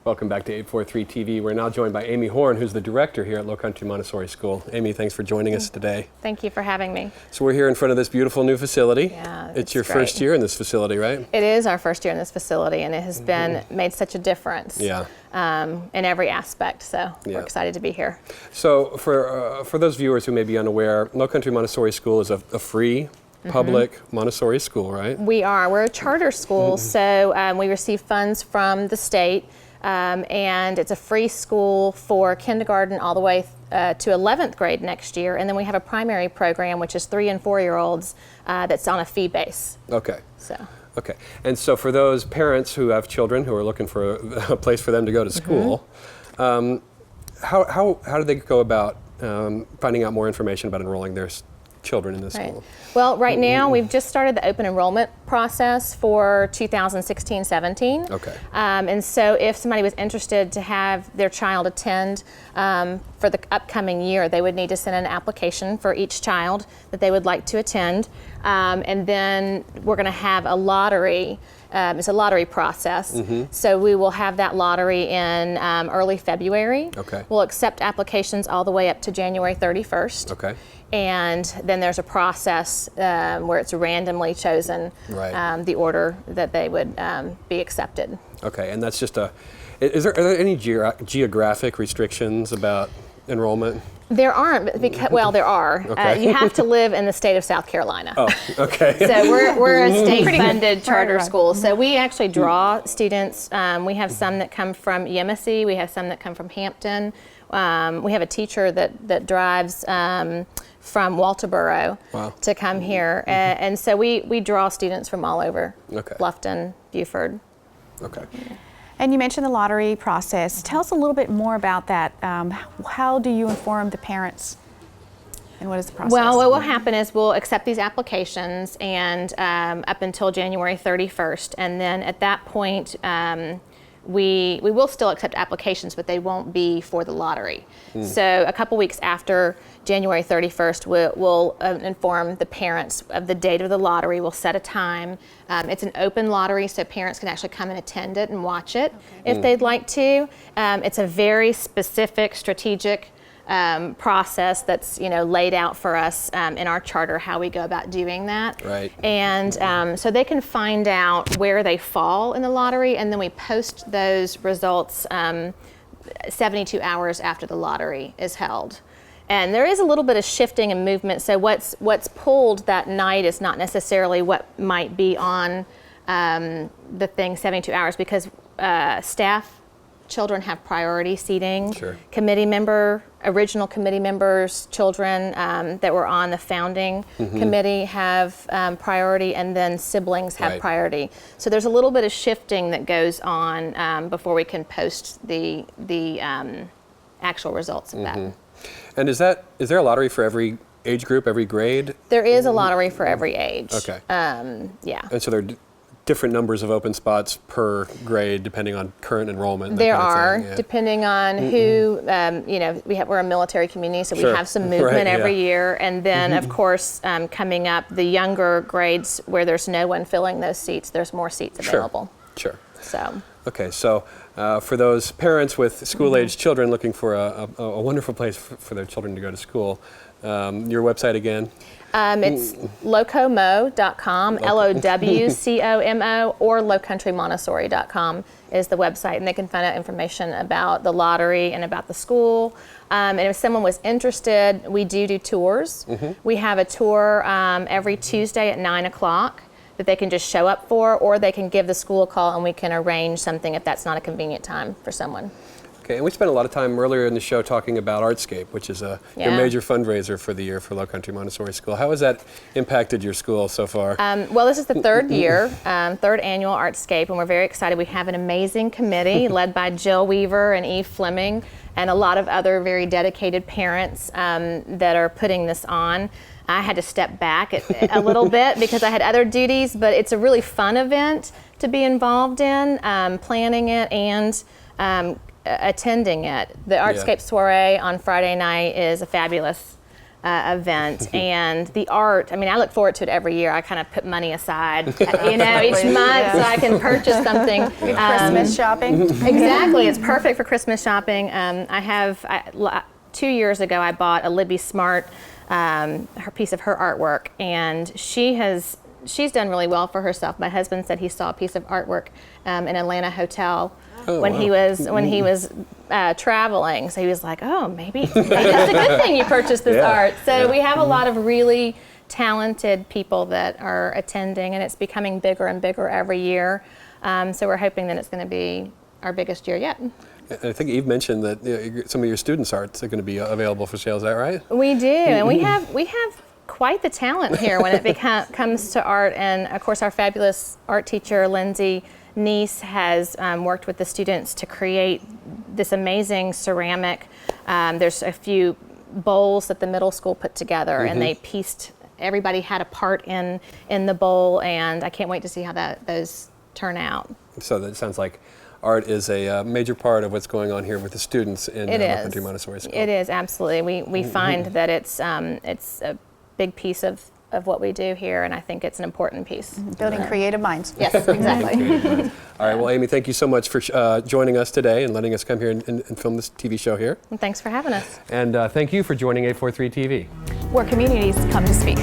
Welcome back to 843 TV. We're now joined by Amy Horn, who's the director here at Lowcountry Montessori School. Amy, thanks for joining us today. Thank you for having me. So we're here in front of this beautiful new facility. Yeah, it's your great. first year in this facility, right? It is our first year in this facility, and it has been made such a difference in every aspect. So we're excited to be here. So for those viewers who may be unaware, Lowcountry Montessori School is a free public Montessori school, right? We are. We're a charter school, so we receive funds from the state. And it's a free school for kindergarten all the way to 11th grade next year. And then we have a primary program, which is 3- and 4-year-olds, that's on a fee base. Okay. So. Okay. And so for those parents who have children who are looking for a place for them to go to school, how do they go about finding out more information about enrolling their children in this school? Well, right now we've just started the open enrollment process for 2016-17. Okay. And so if somebody was interested to have their child attend for the upcoming year, they would need to send an application for each child that they would like to attend. And then we're going to have a lottery. It's a lottery process. So we will have that lottery in early February. Okay. We'll accept applications all the way up to January 31st. Okay. And then there's a process where it's randomly chosen the order that they would be accepted. Okay, and that's just are there any geographic restrictions about enrollment? There aren't, because, well, there are. Okay. You have to live in the state of South Carolina. Oh, okay. So we're a state-funded charter school. So we actually draw students. We have some that come from Yemassee. We have some that come from Hampton. We have a teacher that drives from Walterboro to come here. And so we draw students from all over, Bluffton, Beaufort. Okay. And you mentioned the lottery process. Tell us a little bit more about that. How do you inform the parents, and what is the process? Well, what will happen is we'll accept these applications and up until January 31st, and then at that point we will still accept applications, but they won't be for the lottery. So a couple weeks after January 31st, we'll inform the parents of the date of the lottery. We'll set a time. It's an open lottery, so parents can actually come and attend it and watch it if they'd like to. It's a very specific, strategic process that's laid out for us in our charter, how we go about doing that. Right. And so they can find out where they fall in the lottery, and then we post those results 72 hours after the lottery is held. And there is a little bit of shifting and movement, so what's pulled that night is not necessarily what might be on the thing 72 hours, because children have priority seating. Sure. Original committee members, children that were on the founding committee have priority, and then siblings have priority. So there's a little bit of shifting that goes on before we can post the actual results of that. And is there a lottery for every age group, every grade? There is a lottery for every age. Okay. Yeah. And so there are different numbers of open spots per grade depending on current enrollment. There are, depending on who, we're a military community, so we have some movement every year. And then, of course, coming up, the younger grades where there's no one filling those seats, there's more seats available. Sure. So. Okay, so for those parents with school-aged children looking for a wonderful place for their children to go to school, your website again? It's lowcomo.com, LOWCOMO, or lowcountrymontessori.com is the website, and they can find out information about the lottery and about the school. And if someone was interested, we do tours. We have a tour every Tuesday at 9 o'clock that they can just show up for, or they can give the school a call and we can arrange something if that's not a convenient time for someone. Okay, and we spent a lot of time earlier in the show talking about Artscape, which is your major fundraiser for the year for Lowcountry Montessori School. How has that impacted your school so far? Well, this is the third year, third annual Artscape, and we're very excited. We have an amazing committee led by Jill Weaver and Eve Fleming, and a lot of other very dedicated parents that are putting this on. I had to step back a little bit because I had other duties, but it's a really fun event to be involved in, planning it and attending it. The Artscape Soiree on Friday night is a fabulous event. And the art, I mean, I look forward to it every year. I kind of put money aside, each month so I can purchase something. Christmas shopping. Exactly, it's perfect for Christmas shopping. 2 years ago, I bought a Libby Smart, her piece of her artwork, and she's done really well for herself. My husband said he saw a piece of artwork in Atlanta hotel when he was traveling. So he was like, oh, maybe that's a good thing you purchased this art. So we have a lot of really talented people that are attending, and it's becoming bigger and bigger every year. So we're hoping that it's going to be our biggest year yet. I think Eve mentioned that some of your students' arts are going to be available for sale. Is that right? We do, and we have quite the talent here when it comes to art. And of course, our fabulous art teacher, Lindsay Neese, has worked with the students to create this amazing ceramic. There's a few bowls that the middle school put together, and they pieced. Everybody had a part in the bowl, and I can't wait to see how those turn out. So that sounds like art is a major part of what's going on here with the students in Lowcountry Montessori School. It is, absolutely. We find that it's a big piece of what we do here, and I think it's an important piece. Building creative minds. Yes, exactly. All right, well, Amy, thank you so much for joining us today and letting us come here and film this TV show here. And thanks for having us. And thank you for joining 843 TV. Where communities come to speak.